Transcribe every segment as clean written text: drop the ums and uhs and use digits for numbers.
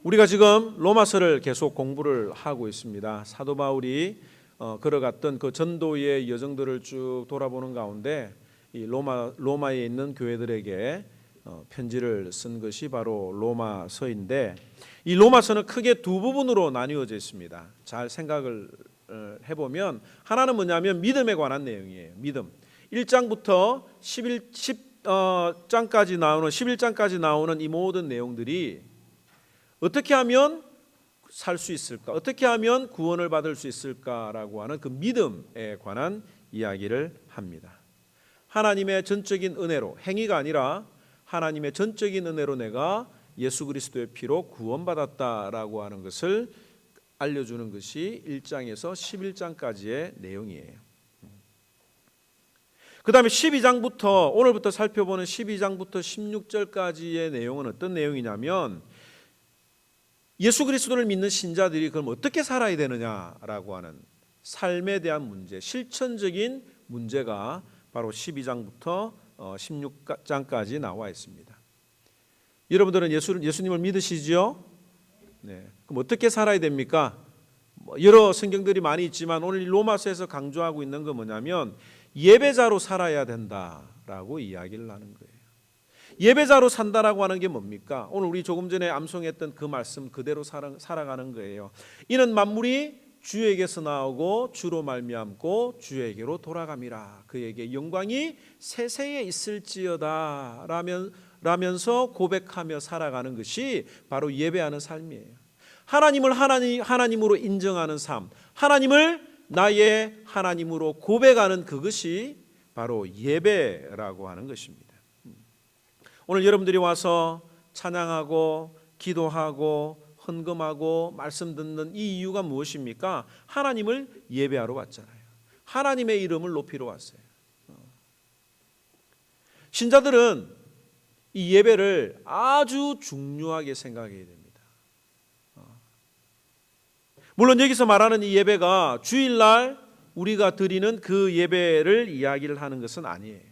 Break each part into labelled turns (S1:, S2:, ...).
S1: 우리가 지금 로마서를 계속 공부를 하고 있습니다. 사도 바울이 걸어갔던 그 전도의 여정들을 쭉 돌아보는 가운데 이 로마에 있는 교회들에게 편지를 쓴 것이 바로 로마서인데, 이 로마서는 크게 두 부분으로 나뉘어져 있습니다. 잘 생각을 해보면 하나는 뭐냐면 믿음에 관한 내용이에요. 믿음. 1장부터 11장까지 나오는 이 모든 내용들이 어떻게 하면 살 수 있을까? 어떻게 하면 구원을 받을 수 있을까라고 하는 그 믿음에 관한 이야기를 합니다. 하나님의 전적인 은혜로, 행위가 아니라 하나님의 전적인 은혜로 내가 예수 그리스도의 피로 구원받았다라고 하는 것을 알려주는 것이 1장에서 11장까지의 내용이에요. 그 다음에 12장부터 오늘부터 살펴보는 12장부터 16절까지의 내용은 어떤 내용이냐면, 예수 그리스도를 믿는 신자들이 그럼 어떻게 살아야 되느냐라고 하는 삶에 대한 문제, 실천적인 문제가 바로 12장부터 16장까지 나와 있습니다. 여러분들은 예수님을 믿으시죠? 네. 그럼 어떻게 살아야 됩니까? 여러 성경들이 많이 있지만 오늘 로마서에서 강조하고 있는 건 뭐냐면 예배자로 살아야 된다라고 이야기를 하는 거예요. 예배자로 산다라고 하는 게 뭡니까? 오늘 우리 조금 전에 암송했던 그 말씀 그대로 살아가는 거예요. 이는 만물이 주에게서 나오고 주로 말미암고 주에게로 돌아감이라. 그에게 영광이 세세에 있을지어다 라면서 고백하며 살아가는 것이 바로 예배하는 삶이에요. 하나님을 하나님으로 인정하는 삶, 하나님을 나의 하나님으로 고백하는 그것이 바로 예배라고 하는 것입니다. 오늘 여러분들이 와서 찬양하고 기도하고 헌금하고 말씀 듣는 이 이유가 무엇입니까? 하나님을 예배하러 왔잖아요. 하나님의 이름을 높이러 왔어요. 신자들은 이 예배를 아주 중요하게 생각해야 됩니다. 물론 여기서 말하는 이 예배가 주일날 우리가 드리는 그 예배를 이야기를 하는 것은 아니에요.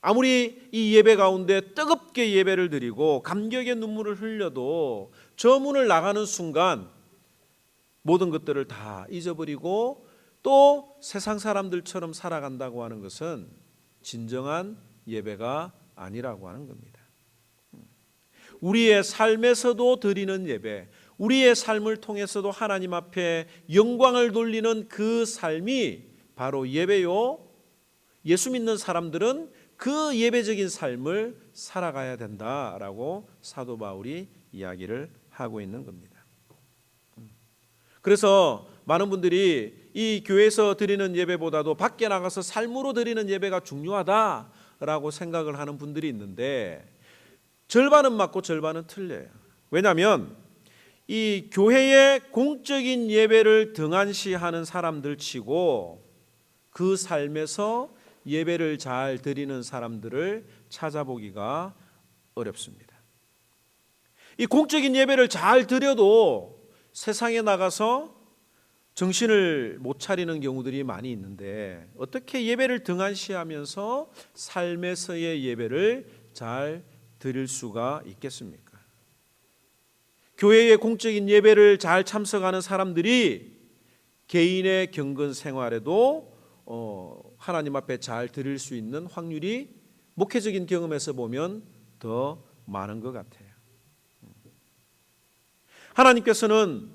S1: 아무리 이 예배 가운데 뜨겁게 예배를 드리고 감격의 눈물을 흘려도 저 문을 나가는 순간 모든 것들을 다 잊어버리고 또 세상 사람들처럼 살아간다고 하는 것은 진정한 예배가 아니라고 하는 겁니다. 우리의 삶에서도 드리는 예배, 우리의 삶을 통해서도 하나님 앞에 영광을 돌리는 그 삶이 바로 예배요. 예수 믿는 사람들은 그 예배적인 삶을 살아가야 된다라고 사도 바울이 이야기를 하고 있는 겁니다. 그래서 많은 분들이 이 교회에서 드리는 예배보다도 밖에 나가서 삶으로 드리는 예배가 중요하다라고 생각을 하는 분들이 있는데, 절반은 맞고 절반은 틀려요. 왜냐하면 이 교회의 공적인 예배를 등한시하는 사람들 치고 그 삶에서 예배를 잘 드리는 사람들을 찾아보기가 어렵습니다. 이 공적인 예배를 잘 드려도 세상에 나가서 정신을 못 차리는 경우들이 많이 있는데, 어떻게 예배를 등한시하면서 삶에서의 예배를 잘 드릴 수가 있겠습니까? 교회의 공적인 예배를 잘 참석하는 사람들이 개인의 경건 생활에도 하나님 앞에 잘 드릴 수 있는 확률이 목회적인 경험에서 보면 더 많은 것 같아요. 하나님께서는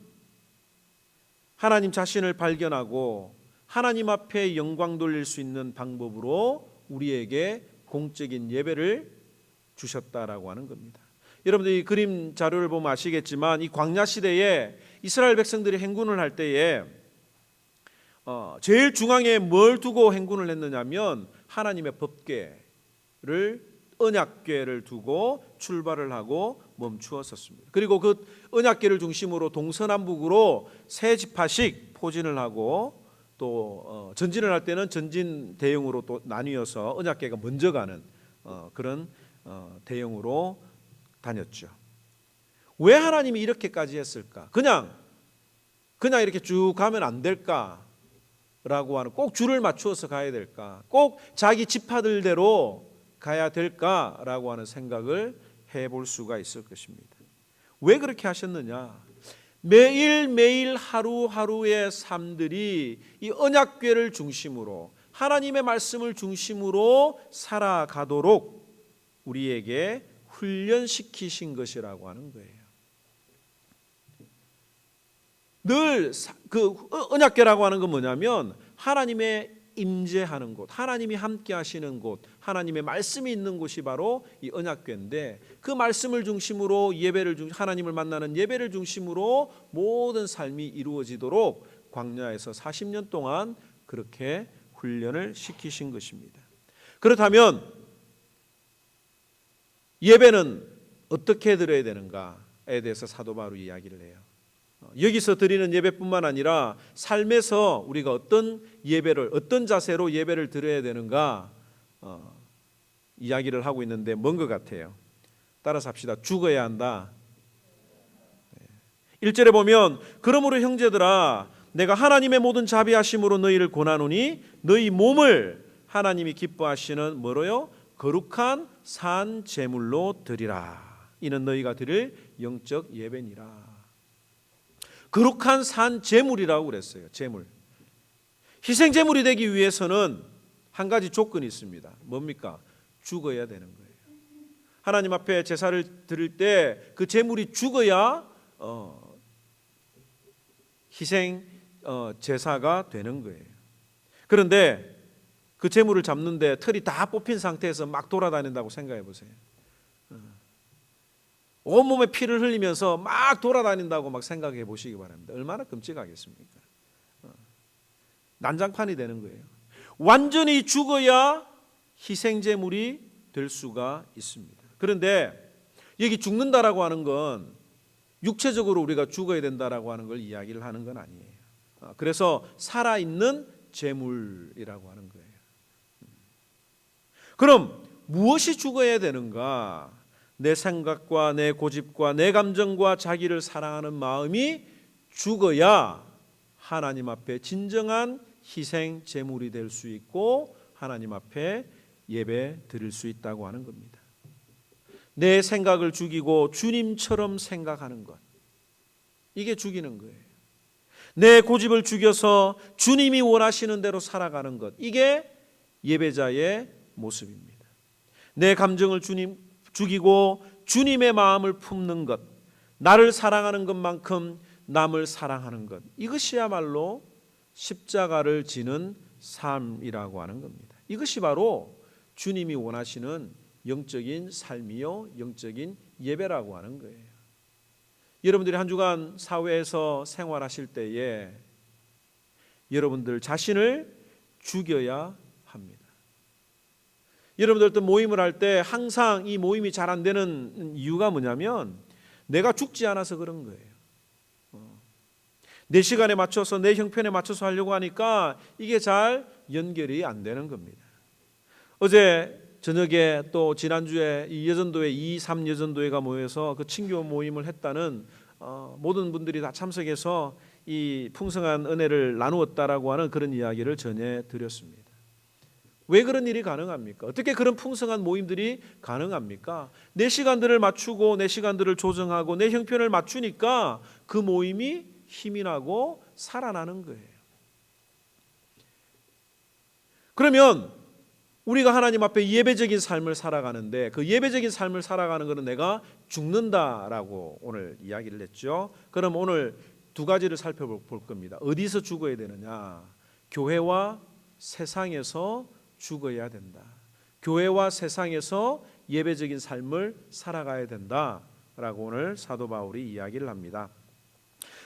S1: 하나님 자신을 발견하고 하나님 앞에 영광 돌릴 수 있는 방법으로 우리에게 공적인 예배를 주셨다라고 하는 겁니다. 여러분들이 그림 자료를 보면 아시겠지만 이 광야 시대에 이스라엘 백성들이 행군을 할 때에 제일 중앙에 뭘 두고 행군을 했느냐면 하나님의 법궤를, 언약궤를 두고 출발을 하고 멈추었었습니다. 그리고 그 언약궤를 중심으로 동서남북으로 세 지파씩 포진을 하고 또 전진을 할 때는 전진 대형으로 또 나뉘어서 언약궤가 먼저 가는 그런 대형으로 다녔죠. 왜 하나님이 이렇게까지 했을까? 그냥 이렇게 쭉 가면 안 될까? 라고 하는, 꼭 줄을 맞추어서 가야 될까? 꼭 자기 지파들대로 가야 될까라고 하는 생각을 해볼 수가 있을 것입니다. 왜 그렇게 하셨느냐? 매일매일 하루하루의 삶들이 이 언약궤를 중심으로 하나님의 말씀을 중심으로 살아가도록 우리에게 훈련시키신 것이라고 하는 거예요. 늘 그 언약궤라고 하는 건 뭐냐면 하나님의 임재하는 곳, 하나님이 함께 하시는 곳, 하나님의 말씀이 있는 곳이 바로 이 언약궤인데, 그 말씀을 중심으로 하나님을 만나는 예배를 중심으로 모든 삶이 이루어지도록 광야에서 40년 동안 그렇게 훈련을 시키신 것입니다. 그렇다면 예배는 어떻게 드려야 되는가에 대해서 사도 바울이 이야기를 해요. 여기서 드리는 예배뿐만 아니라 삶에서 우리가 어떤 예배를, 어떤 자세로 예배를 드려야 되는가 이야기를 하고 있는데 뭔 것 같아요? 따라서 합시다. 죽어야 한다. 1절에 보면 그러므로 형제들아 내가 하나님의 모든 자비하심으로 너희를 권하노니 너희 몸을 하나님이 기뻐하시는 뭐로요? 거룩한 산 제물로 드리라. 이는 너희가 드릴 영적 예배니라. 거룩한 산 제물이라고 그랬어요. 제물. 희생 제물이 되기 위해서는 한 가지 조건이 있습니다. 뭡니까? 죽어야 되는 거예요. 하나님 앞에 제사를 드릴 때 그 제물이 죽어야 희생 제사가 되는 거예요. 그런데 그 제물을 잡는데 털이 다 뽑힌 상태에서 막 돌아다닌다고 생각해 보세요. 온몸에 피를 흘리면서 막 돌아다닌다고 막 생각해 보시기 바랍니다. 얼마나 끔찍하겠습니까? 난장판이 되는 거예요. 완전히 죽어야 희생제물이 될 수가 있습니다. 그런데 여기 죽는다라고 하는 건 육체적으로 우리가 죽어야 된다라고 하는 걸 이야기를 하는 건 아니에요. 그래서 살아있는 제물이라고 하는 거예요. 그럼 무엇이 죽어야 되는가? 내 생각과 내 고집과 내 감정과 자기를 사랑하는 마음이 죽어야 하나님 앞에 진정한 희생 제물이 될 수 있고 하나님 앞에 예배 드릴 수 있다고 하는 겁니다. 내 생각을 죽이고 주님처럼 생각하는 것, 이게 죽이는 거예요. 내 고집을 죽여서 주님이 원하시는 대로 살아가는 것, 이게 예배자의 모습입니다. 내 감정을 죽이고 주님의 마음을 품는 것, 나를 사랑하는 것만큼 남을 사랑하는 것, 이것이야말로 십자가를 지는 삶이라고 하는 겁니다. 이것이 바로 주님이 원하시는 영적인 삶이요 영적인 예배라고 하는 거예요. 여러분들이 한 주간 사회에서 생활하실 때에 여러분들 자신을 죽여야 합니다. 여러분들 어떤 모임을 할 때 항상 이 모임이 잘 안 되는 이유가 뭐냐면 내가 죽지 않아서 그런 거예요. 내 시간에 맞춰서 내 형편에 맞춰서 하려고 하니까 이게 잘 연결이 안 되는 겁니다. 어제 저녁에 또 지난주에 이 여전도회 2.3 여전도회가 모여서 그 친교 모임을 했다는 모든 분들이 다 참석해서 이 풍성한 은혜를 나누었다라고 하는 그런 이야기를 전해드렸습니다. 왜 그런 일이 가능합니까? 어떻게 그런 풍성한 모임들이 가능합니까? 내 시간들을 맞추고 내 시간들을 조정하고 내 형편을 맞추니까 그 모임이 힘이 나고 살아나는 거예요. 그러면 우리가 하나님 앞에 예배적인 삶을 살아가는데 그 예배적인 삶을 살아가는 것은 내가 죽는다라고 오늘 이야기를 했죠. 그럼 오늘 두 가지를 살펴볼 겁니다. 어디서 죽어야 되느냐? 교회와 세상에서 죽어야 된다. 교회와 세상에서 예배적인 삶을 살아가야 된다라고 오늘 사도 바울이 이야기를 합니다.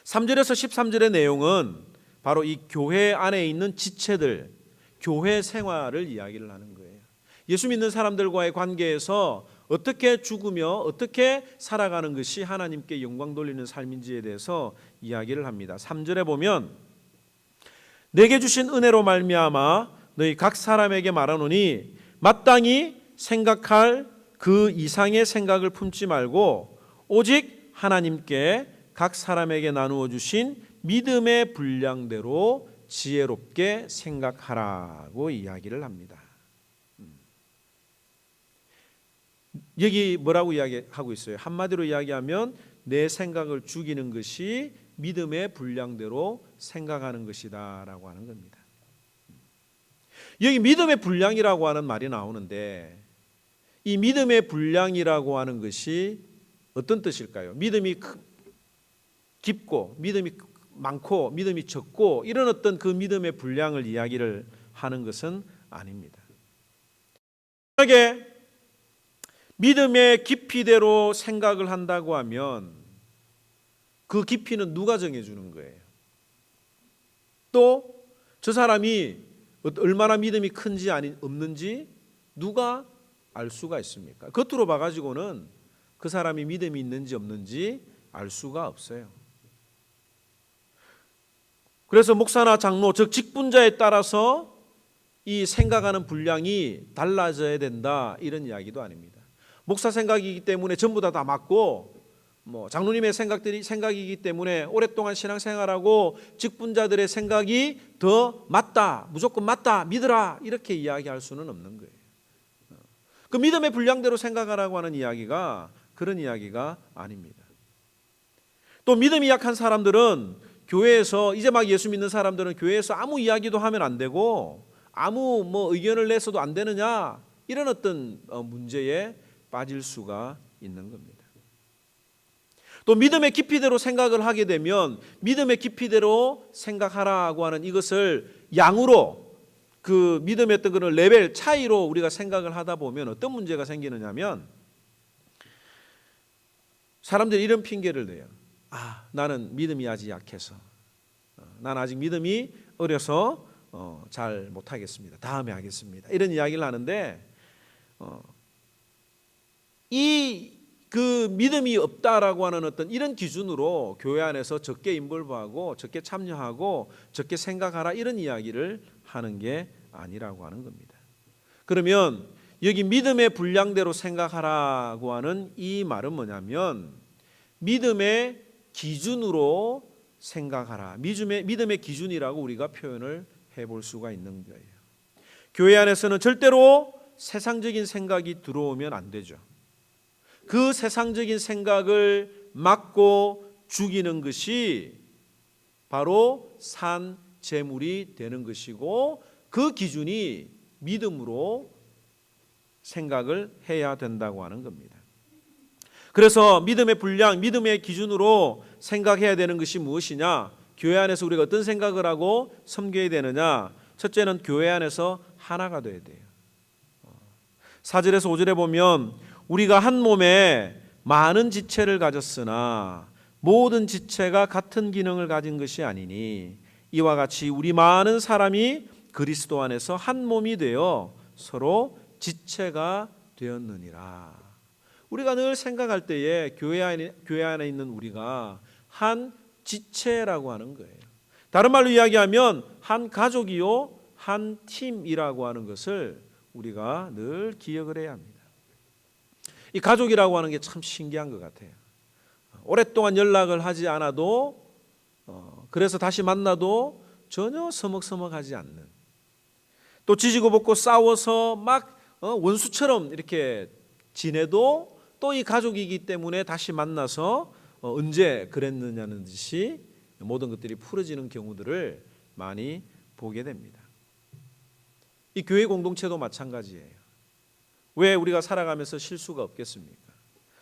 S1: 3절에서 13절의 내용은 바로 이 교회 안에 있는 지체들, 교회 생활을 이야기를 하는 거예요. 예수 믿는 사람들과의 관계에서 어떻게 죽으며 어떻게 살아가는 것이 하나님께 영광 돌리는 삶인지에 대해서 이야기를 합니다. 3절에 보면 내게 주신 은혜로 말미암아 너희 각 사람에게 말하노니 마땅히 생각할 그 이상의 생각을 품지 말고 오직 하나님께 각 사람에게 나누어 주신 믿음의 분량대로 지혜롭게 생각하라고 이야기를 합니다. 여기 뭐라고 이야기하고 있어요? 한마디로 이야기하면 내 생각을 죽이는 것이 믿음의 분량대로 생각하는 것이다 라고 하는 겁니다. 여기 믿음의 분량이라고 하는 말이 나오는데 이 믿음의 분량이라고 하는 것이 어떤 뜻일까요? 믿음이 깊고 믿음이 많고 믿음이 적고 이런 어떤 그 믿음의 분량을 이야기를 하는 것은 아닙니다. 만약에 믿음의 깊이대로 생각을 한다고 하면 그 깊이는 누가 정해주는 거예요? 또 저 사람이 얼마나 믿음이 큰지 없는지 누가 알 수가 있습니까? 겉으로 봐가지고는 그 사람이 믿음이 있는지 없는지 알 수가 없어요. 그래서 목사나 장로, 즉 직분자에 따라서 이 생각하는 분량이 달라져야 된다 이런 이야기도 아닙니다. 목사 생각이기 때문에 전부 다 맞고 장로님의 생각이기 때문에 오랫동안 신앙생활하고 직분자들의 생각이 더 맞다, 무조건 맞다, 믿으라 이렇게 이야기할 수는 없는 거예요. 그 믿음의 분량대로 생각하라고 하는 이야기가 그런 이야기가 아닙니다. 또 믿음이 약한 사람들은 교회에서 이제 막 예수 믿는 사람들은 교회에서 아무 이야기도 하면 안 되고 아무 의견을 내서도 안 되느냐 이런 어떤 문제에 빠질 수가 있는 겁니다. 또 믿음의 깊이대로 생각을 하게 되면 믿음의 깊이대로 생각하라고 하는 이것을 양으로 그 믿음의 어떤 그런 레벨 차이로 우리가 생각을 하다 보면 어떤 문제가 생기느냐면 사람들이 이런 핑계를 대요. 나는 믿음이 아직 약해서 나는 아직 믿음이 어려서 잘 못하겠습니다. 다음에 하겠습니다. 이런 이야기를 하는데 그 믿음이 없다라고 하는 어떤 이런 기준으로 교회 안에서 적게 인볼브하고 적게 참여하고 적게 생각하라 이런 이야기를 하는 게 아니라고 하는 겁니다. 그러면 여기 믿음의 분량대로 생각하라고 하는 이 말은 뭐냐면 믿음의 기준으로 생각하라. 믿음의 기준이라고 우리가 표현을 해볼 수가 있는 거예요. 교회 안에서는 절대로 세상적인 생각이 들어오면 안 되죠. 그 세상적인 생각을 막고 죽이는 것이 바로 산 제물이 되는 것이고 그 기준이 믿음으로 생각을 해야 된다고 하는 겁니다. 그래서 믿음의 분량, 믿음의 기준으로 생각해야 되는 것이 무엇이냐? 교회 안에서 우리가 어떤 생각을 하고 섬겨야 되느냐? 첫째는 교회 안에서 하나가 돼야 돼요. 4절에서 5절에 보면 우리가 한 몸에 많은 지체를 가졌으나 모든 지체가 같은 기능을 가진 것이 아니니 이와 같이 우리 많은 사람이 그리스도 안에서 한 몸이 되어 서로 지체가 되었느니라. 우리가 늘 생각할 때에 교회 안에 있는 우리가 한 지체라고 하는 거예요. 다른 말로 이야기하면 한 가족이요 한 팀이라고 하는 것을 우리가 늘 기억을 해야 합니다. 이 가족이라고 하는 게 참 신기한 것 같아요. 오랫동안 연락을 하지 않아도 그래서 다시 만나도 전혀 서먹서먹하지 않는, 또 지지고 볶고 싸워서 막 원수처럼 이렇게 지내도 또 이 가족이기 때문에 다시 만나서 언제 그랬느냐는 듯이 모든 것들이 풀어지는 경우들을 많이 보게 됩니다. 이 교회 공동체도 마찬가지예요. 왜 우리가 살아가면서 실수가 없겠습니까?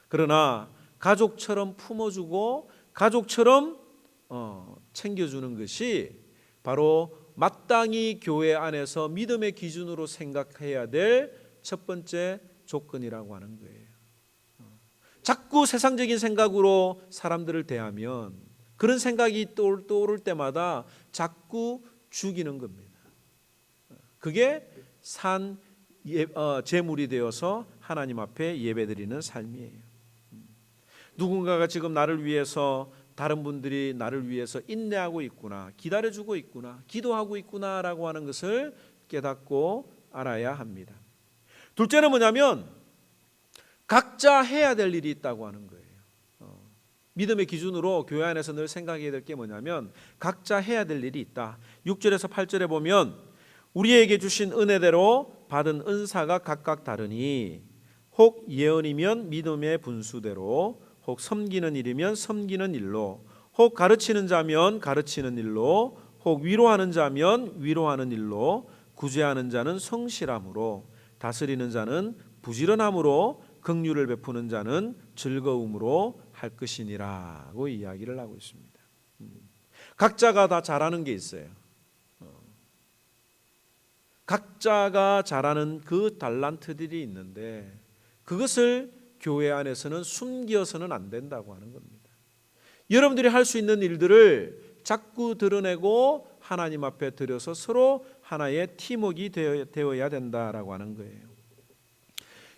S1: 그러나 가족처럼 품어주고 가족처럼 챙겨주는 것이 바로 마땅히 교회 안에서 믿음의 기준으로 생각해야 될 첫 번째 조건이라고 하는 거예요. 자꾸 세상적인 생각으로 사람들을 대하면 그런 생각이 떠오를 때마다 자꾸 죽이는 겁니다. 그게 산 제물이 되어서 하나님 앞에 예배드리는 삶이에요. 누군가가 지금 나를 위해서, 다른 분들이 나를 위해서 인내하고 있구나, 기다려주고 있구나, 기도하고 있구나라고 하는 것을 깨닫고 알아야 합니다. 둘째는 뭐냐면 각자 해야 될 일이 있다고 하는 거예요. 믿음의 기준으로 교회 안에서 늘 생각해야 될 게 뭐냐면 각자 해야 될 일이 있다. 6절에서 8절에 보면 우리에게 주신 은혜대로 받은 은사가 각각 다르니 혹 예언이면 믿음의 분수대로, 혹 섬기는 일이면 섬기는 일로, 혹 가르치는 자면 가르치는 일로, 혹 위로하는 자면 위로하는 일로, 구제하는 자는 성실함으로, 다스리는 자는 부지런함으로, 긍휼을 베푸는 자는 즐거움으로 할 것이니라고 이야기를 하고 있습니다. 각자가 다 잘하는 게 있어요. 각자가 잘하는 그 달란트들이 있는데 그것을 교회 안에서는 숨겨서는 안 된다고 하는 겁니다. 여러분들이 할 수 있는 일들을 자꾸 드러내고 하나님 앞에 드려서 서로 하나의 팀워크가 되어야 된다라고 하는 거예요.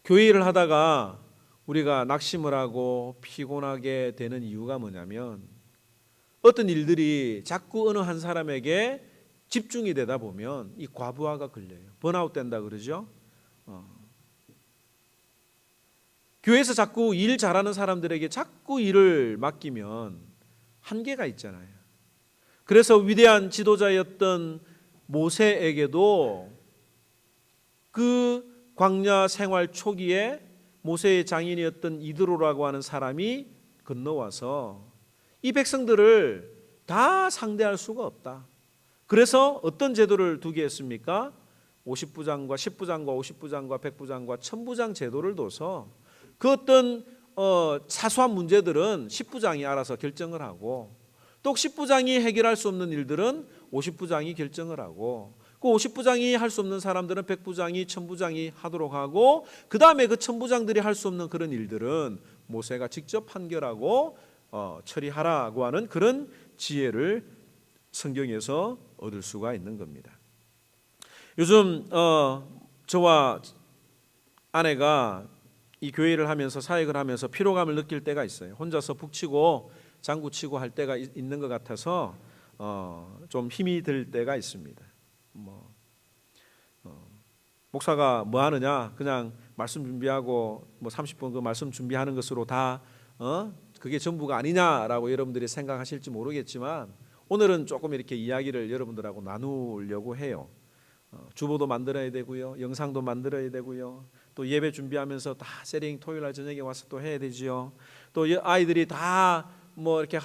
S1: 교회 일을 하다가 우리가 낙심을 하고 피곤하게 되는 이유가 뭐냐면 어떤 일들이 자꾸 어느 한 사람에게 집중이 되다 보면 이 과부하가 걸려요. 번아웃 된다 그러죠. 교회에서 자꾸 일 잘하는 사람들에게 자꾸 일을 맡기면 한계가 있잖아요. 그래서 위대한 지도자였던 모세에게도 그 광야 생활 초기에 모세의 장인이었던 이드로라고 하는 사람이 건너와서 이 백성들을 다 상대할 수가 없다. 그래서 어떤 제도를 두게 했습니까? 50부장과 10부장과 50부장과 100부장과 1000부장 제도를 둬서 그 어떤 사소한 문제들은 10부장이 알아서 결정을 하고 또 10부장이 해결할 수 없는 일들은 50부장이 결정을 하고 그 50부장이 할 수 없는 사람들은 100부장이 1000부장이 하도록 하고 그 다음에 그 1000부장들이 할 수 없는 그런 일들은 모세가 직접 판결하고 처리하라고 하는 그런 지혜를 성경에서 얻을 수가 있는 겁니다. 요즘 저와 아내가 이 교회를 하면서 사역을 하면서 피로감을 느낄 때가 있어요. 혼자서 북치고 장구치고 할 때가 있는 것 같아서 좀 힘이 들 때가 있습니다. 목사가 뭐 하느냐? 그냥 말씀 준비하고 30분 그 말씀 준비하는 것으로 다 그게 전부가 아니냐라고 여러분들이 생각하실지 모르겠지만 오늘은 조금 이렇게 이야기를 여러분들하고 나누려고 해요. 주보도 만들어야 되고요, 영상도 만들어야 되고요, 또 예배 준비하면서 다 세링 토요일날 저녁에 와서 또 해야 되지요. 또 아이들이 다 뭐 이렇게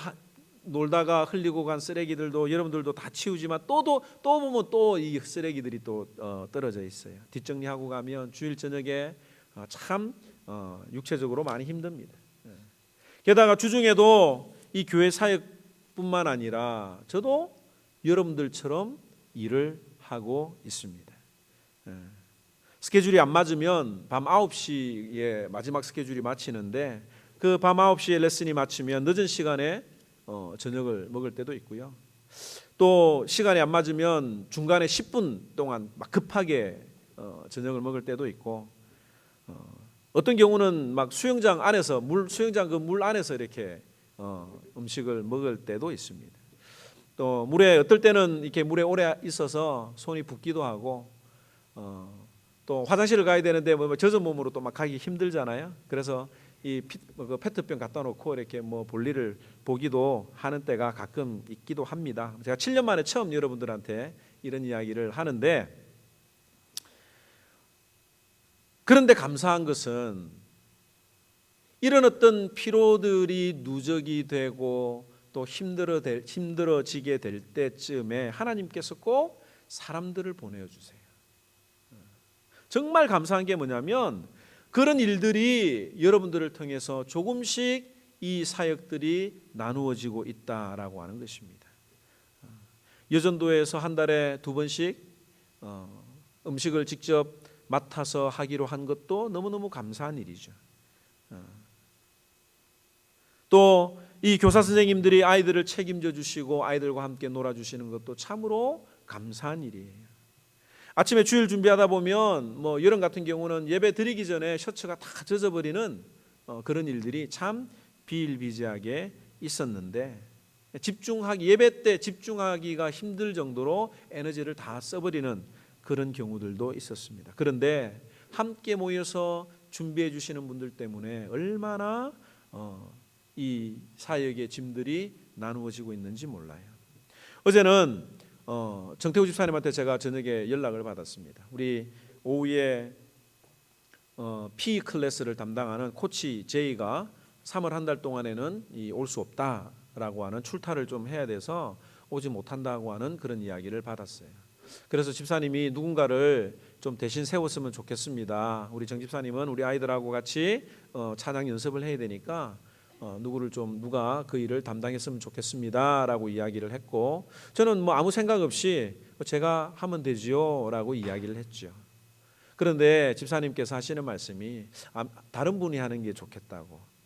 S1: 놀다가 흘리고 간 쓰레기들도 여러분들도 다 치우지만 또 보면 또 이 쓰레기들이 또 떨어져 있어요. 뒷정리하고 가면 주일 저녁에 참 육체적으로 많이 힘듭니다. 게다가 주중에도 이 교회 사역뿐만 아니라 저도 여러분들처럼 일을 하고 있습니다. 스케줄이 안 맞으면 밤 9시에 마지막 스케줄이 마치는데 그 밤 9시에 레슨이 마치면 늦은 시간에 저녁을 먹을 때도 있고요. 또 시간이 안 맞으면 중간에 10분 동안 막 급하게 저녁을 먹을 때도 있고 어떤 경우는 막 수영장 안에서 수영장 그 물 안에서 이렇게 음식을 먹을 때도 있습니다. 또 물에 어떨 때는 이렇게 물에 오래 있어서 손이 붓기도 하고 또 화장실을 가야 되는데 젖은 몸으로 또 막 가기 힘들잖아요. 그래서 이 페트병 갖다 놓고 이렇게 볼일을 보기도 하는 때가 가끔 있기도 합니다. 제가 7년 만에 처음 여러분들한테 이런 이야기를 하는데 그런데 감사한 것은 이런 어떤 피로들이 누적이 되고 또 힘들어지게 될 때쯤에 하나님께서 꼭 사람들을 보내주세요. 정말 감사한 게 뭐냐면 그런 일들이 여러분들을 통해서 조금씩 이 사역들이 나누어지고 있다라고 하는 것입니다. 여전도에서 한 달에 2번씩 음식을 직접 맡아서 하기로 한 것도 너무너무 감사한 일이죠. 또 이 교사 선생님들이 아이들을 책임져 주시고 아이들과 함께 놀아주시는 것도 참으로 감사한 일이에요. 아침에 주일 준비하다 보면 여름 같은 경우는 예배 드리기 전에 셔츠가 다 젖어버리는 그런 일들이 참 비일비재하게 있었는데 예배 때 집중하기가 힘들 정도로 에너지를 다 써버리는 그런 경우들도 있었습니다. 그런데 함께 모여서 준비해 주시는 분들 때문에 얼마나 이 사역의 짐들이 나누어지고 있는지 몰라요. 어제는 정태우 집사님한테 제가 저녁에 연락을 받았습니다. 우리 오후에 PE 클래스를 담당하는 코치 제이가 3월 한 달 동안에는 올 수 없다라고 하는 출타를 좀 해야 돼서 오지 못한다고 하는 그런 이야기를 받았어요. 그래서 집사님이 누군가를 좀 대신 세웠으면 좋겠습니다. 우리 정 집사님은 우리 아이들하고 같이 찬양 연습을 해야 되니까 누가 그 일을 담당했으면 좋겠습니다라고 이야기를 했고, 저는 뭐 아무 생각 없이 제가 하면 되지요라고 이야기를 했죠. 그런데 집사님께서 하시는 말씀이 다른 분이 하는 게 좋겠다고.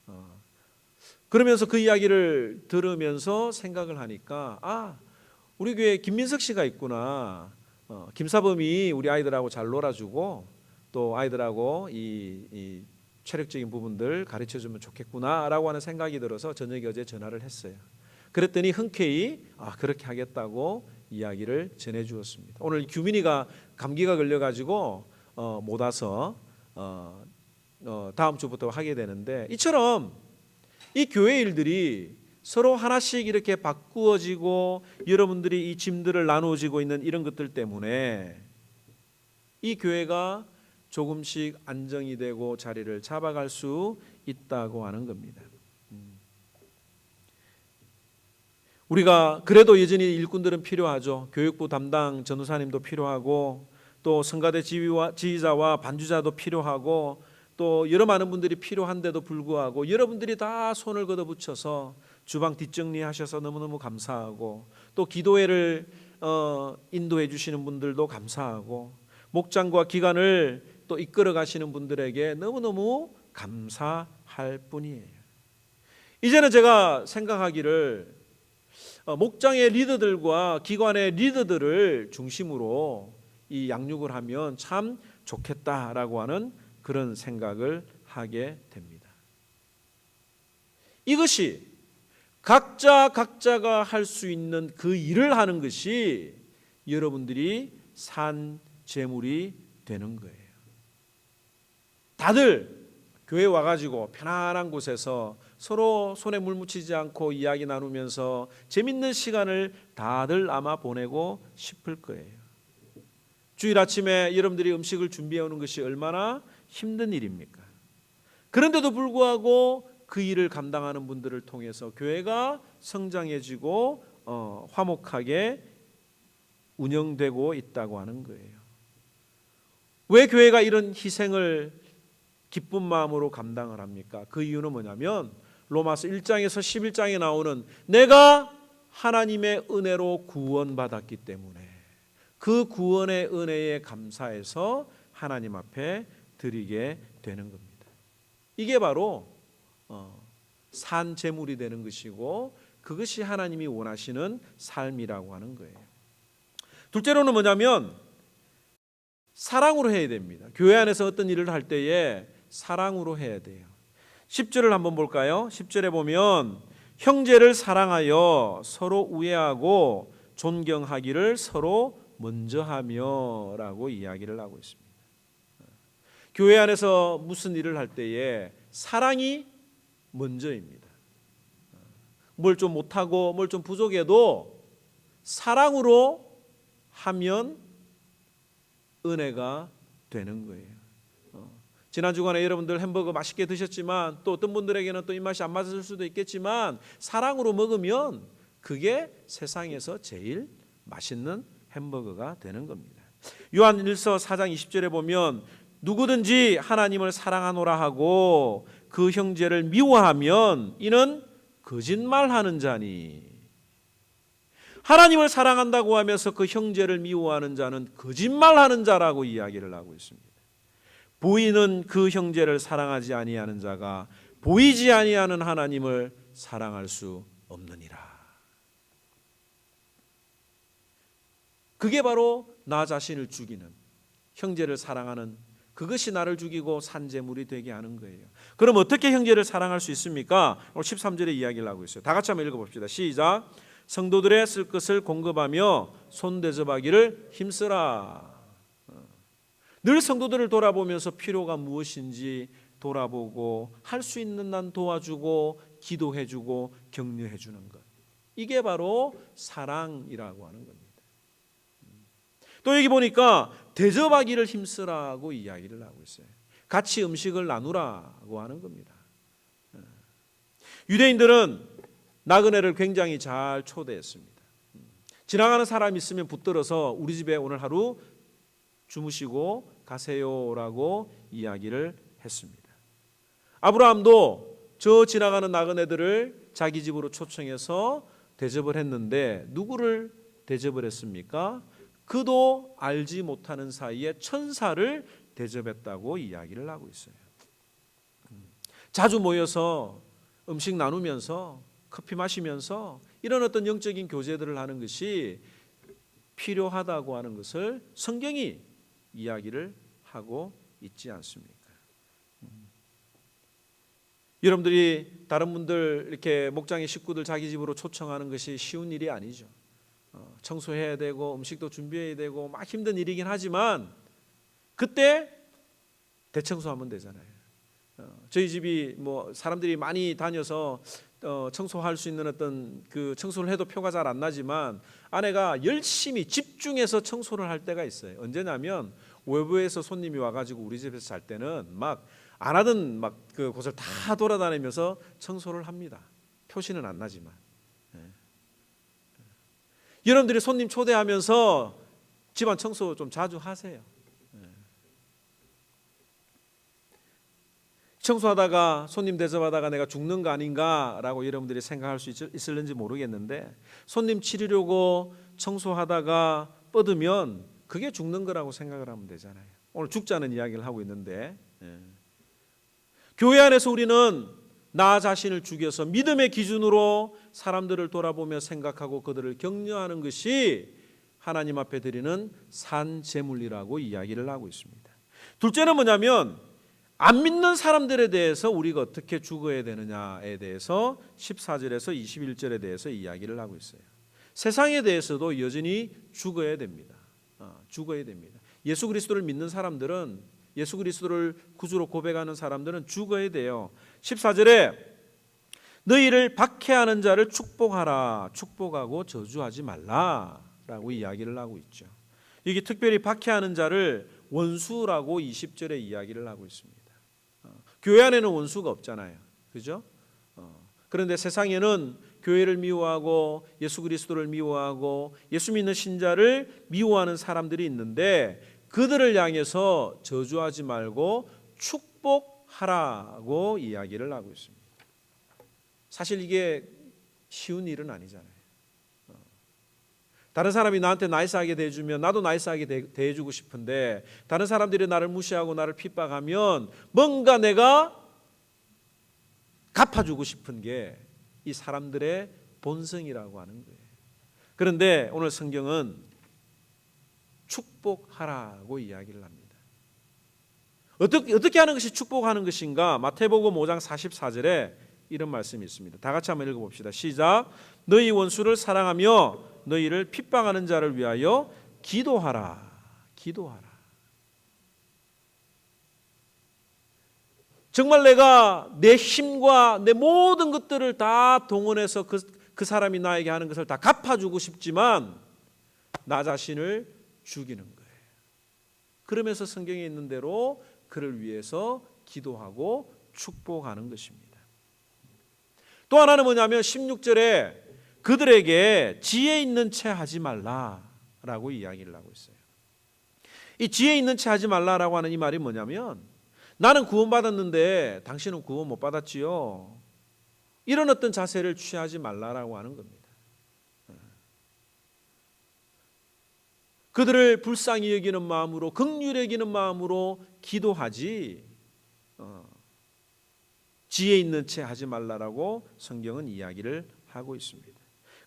S1: 그러면서 그 이야기를 들으면서 생각을 하니까 우리 교회에 김민석 씨가 있구나. 김사범이 우리 아이들하고 잘 놀아주고 또 아이들하고 이 체력적인 부분들 가르쳐주면 좋겠구나라고 하는 생각이 들어서 저녁에 어제 전화를 했어요. 그랬더니 흔쾌히 그렇게 하겠다고 이야기를 전해주었습니다. 오늘 규민이가 감기가 걸려가지고 못 와서 다음 주부터 하게 되는데, 이처럼 이 교회 일들이 서로 하나씩 이렇게 바꾸어지고 여러분들이 이 짐들을 나누어지고 있는 이런 것들 때문에 이 교회가 조금씩 안정이 되고 자리를 잡아갈 수 있다고 하는 겁니다. 우리가 그래도 여전히 일꾼들은 필요하죠. 교육부 담당 전도사님도 필요하고 또 성가대 지휘자와 반주자도 필요하고 또 여러 많은 분들이 필요한데도 불구하고 여러분들이 다 손을 걷어붙여서 주방 뒷정리하셔서 너무너무 감사하고, 또 기도회를 인도해 주시는 분들도 감사하고, 목장과 기관을 또 이끌어 가시는 분들에게 너무너무 감사할 뿐이에요. 이제는 제가 생각하기를 목장의 리더들과 기관의 리더들을 중심으로 이 양육을 하면 참 좋겠다라고 하는 그런 생각을 하게 됩니다. 이것이 각자가 할 수 있는 그 일을 하는 것이 여러분들이 산 재물이 되는 거예요. 다들 교회 와가지고 편안한 곳에서 서로 손에 물 묻히지 않고 이야기 나누면서 재밌는 시간을 다들 아마 보내고 싶을 거예요. 주일 아침에 여러분들이 음식을 준비해 오는 것이 얼마나 힘든 일입니까? 그런데도 불구하고 그 일을 감당하는 분들을 통해서 교회가 성장해지고 화목하게 운영되고 있다고 하는 거예요. 왜 교회가 이런 희생을 기쁜 마음으로 감당을 합니까? 그 이유는 뭐냐면 로마서 1장에서 11장에 나오는 내가 하나님의 은혜로 구원받았기 때문에 그 구원의 은혜에 감사해서 하나님 앞에 드리게 되는 겁니다. 이게 바로 산 제물이 되는 것이고 그것이 하나님이 원하시는 삶이라고 하는 거예요. 둘째로는 뭐냐면 사랑으로 해야 됩니다. 교회 안에서 어떤 일을 할 때에 사랑으로 해야 돼요. 10절을 한번 볼까요? 10절에 보면 형제를 사랑하여 서로 우애하고 존경하기를 서로 먼저 하며 라고 이야기를 하고 있습니다. 교회 안에서 무슨 일을 할 때에 사랑이 먼저입니다. 뭘 좀 못하고 뭘 좀 부족해도 사랑으로 하면 은혜가 되는 거예요. 지난 주간에 여러분들 햄버거 맛있게 드셨지만 또 어떤 분들에게는 또 입맛이 안 맞을 수도 있겠지만 사랑으로 먹으면 그게 세상에서 제일 맛있는 햄버거가 되는 겁니다. 요한 1서 4장 20절에 보면 누구든지 하나님을 사랑하노라 하고 그 형제를 미워하면 이는 거짓말하는 자니. 하나님을 사랑한다고 하면서 그 형제를 미워하는 자는 거짓말하는 자라고 이야기를 하고 있습니다. 보이는 그 형제를 사랑하지 아니하는 자가 보이지 아니하는 하나님을 사랑할 수 없느니라. 그게 바로 나 자신을 죽이는, 형제를 사랑하는, 그것이 나를 죽이고 산재물이 되게 하는 거예요. 그럼 어떻게 형제를 사랑할 수 있습니까? 오늘 13절에 이야기를 하고 있어요. 다 같이 한번 읽어봅시다. 시작. 성도들의 쓸 것을 공급하며 손대접하기를 힘쓰라. 늘 성도들을 돌아보면서 필요가 무엇인지 돌아보고 할 수 있는 난 도와주고 기도해주고 격려해주는 것. 이게 바로 사랑이라고 하는 겁니다. 또 여기 보니까 대접하기를 힘쓰라고 이야기를 하고 있어요. 같이 음식을 나누라고 하는 겁니다. 유대인들은 나그네를 굉장히 잘 초대했습니다. 지나가는 사람이 있으면 붙들어서 우리 집에 오늘 하루 주무시고 가세요라고 이야기를 했습니다. 아브라함도 저 지나가는 나그네들을 자기 집으로 초청해서 대접을 했는데 누구를 대접을 했습니까? 그도 알지 못하는 사이에 천사를 대접했다고 이야기를 하고 있어요. 자주 모여서 음식 나누면서 커피 마시면서 이런 어떤 영적인 교제들을 하는 것이 필요하다고 하는 것을 성경이 이야기를 하고 있지 않습니까? 여러분들이 다른 분들 이렇게 목장의 식구들 자기 집으로 초청하는 것이 쉬운 일이 아니죠. 청소해야 되고 음식도 준비해야 되고 막 힘든 일이긴 하지만 그때 대청소하면 되잖아요. 저희 집이 뭐 사람들이 많이 다녀서 청소할 수 있는 어떤 그 청소를 해도 표가 잘 안 나지만 아내가 열심히 집중해서 청소를 할 때가 있어요. 언제냐면 외부에서 손님이 와가지고 우리 집에서 잘 때는 막 안 하던 막 그 곳을 다 돌아다니면서 청소를 합니다. 표시는 안 나지만. 여러분들이 손님 초대하면서 집안 청소 좀 자주 하세요. 청소하다가 손님 대접하다가 내가 죽는 거 아닌가라고 여러분들이 생각할 수 있을는지 모르겠는데 손님 치르려고 청소하다가 뻗으면 그게 죽는 거라고 생각을 하면 되잖아요. 오늘 죽자는 이야기를 하고 있는데 교회 안에서 우리는 나 자신을 죽여서 믿음의 기준으로 사람들을 돌아보며 생각하고 그들을 격려하는 것이 하나님 앞에 드리는 산 제물이라고 이야기를 하고 있습니다. 둘째는 뭐냐면 안 믿는 사람들에 대해서 우리가 어떻게 죽어야 되느냐에 대해서 14절에서 21절에 대해서 이야기를 하고 있어요. 세상에 대해서도 여전히 죽어야 됩니다. 죽어야 됩니다. 예수 그리스도를 믿는 사람들은 예수 그리스도를 구주로 고백하는 사람들은 죽어야 돼요. 14절에 너희를 박해하는 자를 축복하라. 축복하고 저주하지 말라라고 이야기를 하고 있죠. 여기 특별히 박해하는 자를 원수라고 20절에 이야기를 하고 있습니다. 교회 안에는 원수가 없잖아요. 그죠? 그런데 세상에는 교회를 미워하고 예수 그리스도를 미워하고 예수 믿는 신자를 미워하는 사람들이 있는데 그들을 향해서 저주하지 말고 축복하라고 이야기를 하고 있습니다. 사실 이게 쉬운 일은 아니잖아요. 다른 사람이 나한테 나이스하게 대해주면 나도 나이스하게 대해주고 싶은데 다른 사람들이 나를 무시하고 나를 핍박하면 뭔가 내가 갚아주고 싶은 게 이 사람들의 본성이라고 하는 거예요. 그런데 오늘 성경은 축복하라고 이야기를 합니다. 어떻게 하는 것이 축복하는 것인가? 마태복음 5장 44절에 이런 말씀이 있습니다. 다 같이 한번 읽어봅시다. 시작. 너희 원수를 사랑하며 너희를 핍박하는 자를 위하여 기도하라. 기도하라. 정말 내가 내 힘과 내 모든 것들을 다 동원해서 그 사람이 나에게 하는 것을 다 갚아주고 싶지만 나 자신을 죽이는 거예요. 그러면서 성경에 있는 대로 그를 위해서 기도하고 축복하는 것입니다. 또 하나는 뭐냐면 16절에 그들에게 지혜 있는 채 하지 말라라고 이야기를 하고 있어요. 이 지혜 있는 채 하지 말라라고 하는 이 말이 뭐냐면 나는 구원받았는데 당신은 구원 못 받았지요. 이런 어떤 자세를 취하지 말라라고 하는 겁니다. 그들을 불쌍히 여기는 마음으로 긍휼히 여기는 마음으로 기도하지 지혜 있는 채 하지 말라라고 성경은 이야기를 하고 있습니다.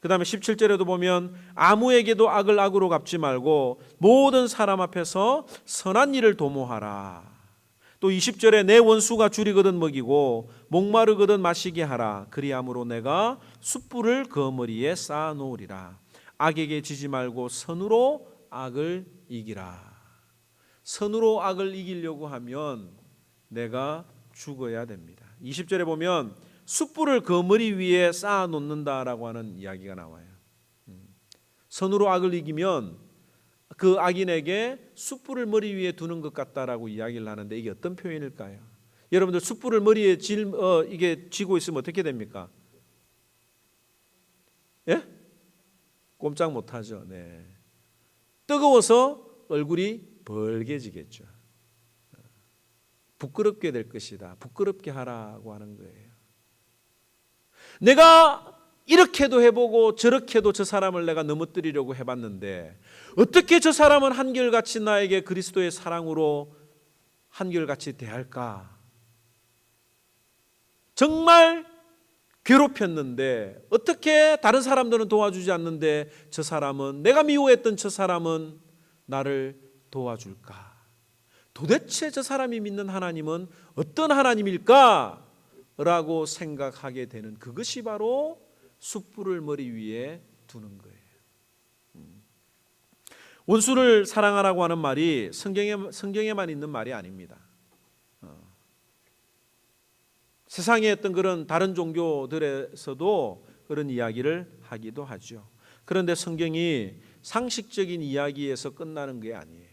S1: 그 다음에 17절에도 보면 아무에게도 악을 악으로 갚지 말고 모든 사람 앞에서 선한 일을 도모하라. 또 20절에 내 원수가 줄이거든 먹이고 목마르거든 마시게 하라. 그리함으로 내가 숯불을 그 머리에 쌓아 놓으리라. 악에게 지지 말고 선으로 악을 이기라. 선으로 악을 이기려고 하면 내가 죽어야 됩니다. 20절에 보면 숯불을 그 머리 위에 쌓아 놓는다라고 하는 이야기가 나와요. 선으로 악을 이기면 그 악인에게 숯불을 머리 위에 두는 것 같다라고 이야기를 하는데 이게 어떤 표현일까요? 여러분들 숯불을 머리에 이게 쥐고 있으면 어떻게 됩니까? 예? 꼼짝 못하죠. 네. 뜨거워서 얼굴이 벌개지겠죠. 부끄럽게 될 것이다. 부끄럽게 하라고 하는 거예요. 내가 이렇게도 해보고 저렇게도 저 사람을 내가 넘어뜨리려고 해봤는데 어떻게 저 사람은 한결같이 나에게 그리스도의 사랑으로 한결같이 대할까? 정말 괴롭혔는데 어떻게 다른 사람들은 도와주지 않는데 저 사람은, 내가 미워했던 저 사람은 나를 도와줄까? 도대체 저 사람이 믿는 하나님은 어떤 하나님일까? 라고 생각하게 되는 그것이 바로 숯불을 머리 위에 두는 거예요. 원수를 사랑하라고 하는 말이 성경에만 있는 말이 아닙니다. 세상의 어떤 그런 다른 종교들에서도 그런 이야기를 하기도 하죠. 그런데 성경이 상식적인 이야기에서 끝나는 게 아니에요.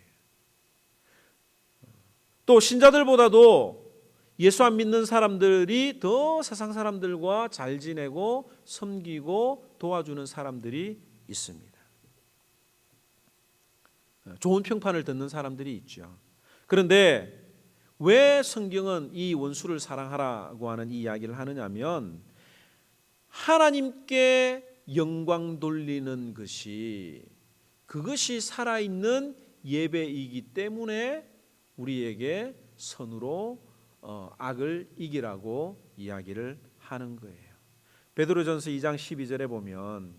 S1: 또 신자들보다도 예수 안 믿는 사람들이 더 세상 사람들과 잘 지내고 섬기고 도와주는 사람들이 있습니다. 좋은 평판을 듣는 사람들이 있죠. 그런데 왜 성경은 이 원수를 사랑하라고 하는 이 이야기를 하느냐면 하나님께 영광 돌리는 것이 그것이 살아있는 예배이기 때문에 우리에게 선으로 악을 이기라고 이야기를 하는 거예요. 베드로전서 2장 12절에 보면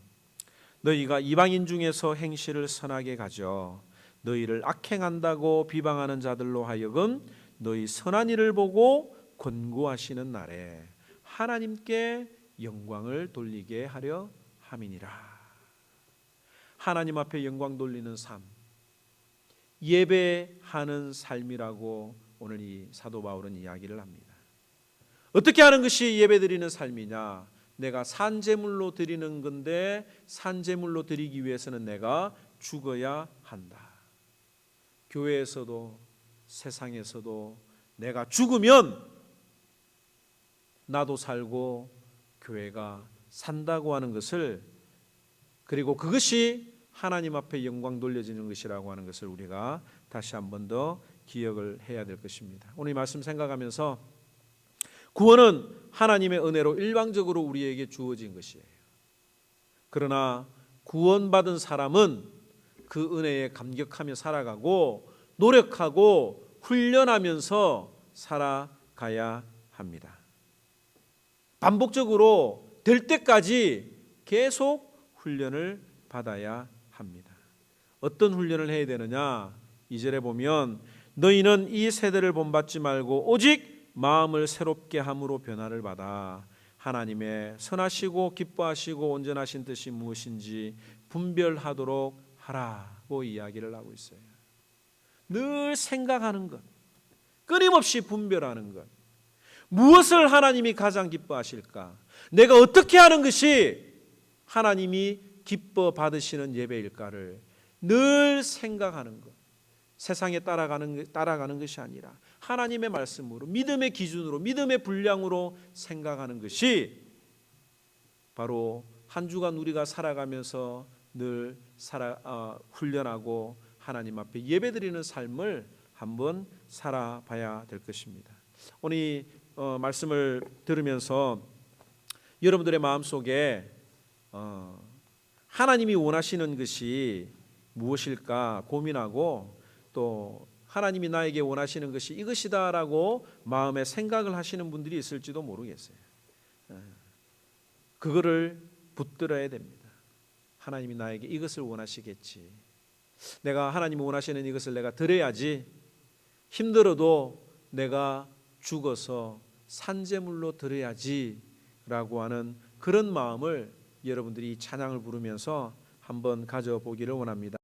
S1: 너희가 이방인 중에서 행실을 선하게 가져 너희를 악행한다고 비방하는 자들로 하여금 너희 선한 일을 보고 권고하시는 날에 하나님께 영광을 돌리게 하려 함이니라. 하나님 앞에 영광 돌리는 삶, 예배하는 삶이라고 오늘 이 사도 바울은 이야기를 합니다. 어떻게 하는 것이 예배드리는 삶이냐? 내가 산제물로 드리는 건데 산제물로 드리기 위해서는 내가 죽어야 한다. 교회에서도 세상에서도 내가 죽으면 나도 살고 교회가 산다고 하는 것을, 그리고 그것이 하나님 앞에 영광 돌려지는 것이라고 하는 것을 우리가 다시 한 번 더 기억을 해야 될 것입니다. 오늘 이 말씀 생각하면서 구원은 하나님의 은혜로 일방적으로 우리에게 주어진 것이에요. 그러나 구원받은 사람은 그 은혜에 감격하며 살아가고 노력하고 훈련하면서 살아가야 합니다. 반복적으로 될 때까지 계속 훈련을 받아야 합니다. 어떤 훈련을 해야 되느냐? 2절에 보면 너희는 이 세대를 본받지 말고 오직 마음을 새롭게 함으로 변화를 받아 하나님의 선하시고 기뻐하시고 온전하신 뜻이 무엇인지 분별하도록 하라고 이야기를 하고 있어요. 늘 생각하는 것, 끊임없이 분별하는 것, 무엇을 하나님이 가장 기뻐하실까? 내가 어떻게 하는 것이 하나님이 기뻐 받으시는 예배일까를 늘 생각하는 것. 세상에 따라가는 것이 아니라 하나님의 말씀으로, 믿음의 기준으로, 믿음의 분량으로 생각하는 것이 바로 한 주간 우리가 살아가면서 늘 훈련하고 하나님 앞에 예배드리는 삶을 한번 살아봐야 될 것입니다. 오늘 이 말씀을 들으면서 여러분들의 마음속에 하나님이 원하시는 것이 무엇일까 고민하고 또 하나님이 나에게 원하시는 것이 이것이다라고 마음에 생각을 하시는 분들이 있을지도 모르겠어요. 그거를 붙들어야 됩니다. 하나님이 나에게 이것을 원하시겠지. 내가 하나님이 원하시는 이것을 내가 드려야지. 힘들어도 내가 죽어서 산제물로 드려야지 라고 하는 그런 마음을 여러분들이 찬양을 부르면서 한번 가져보기를 원합니다.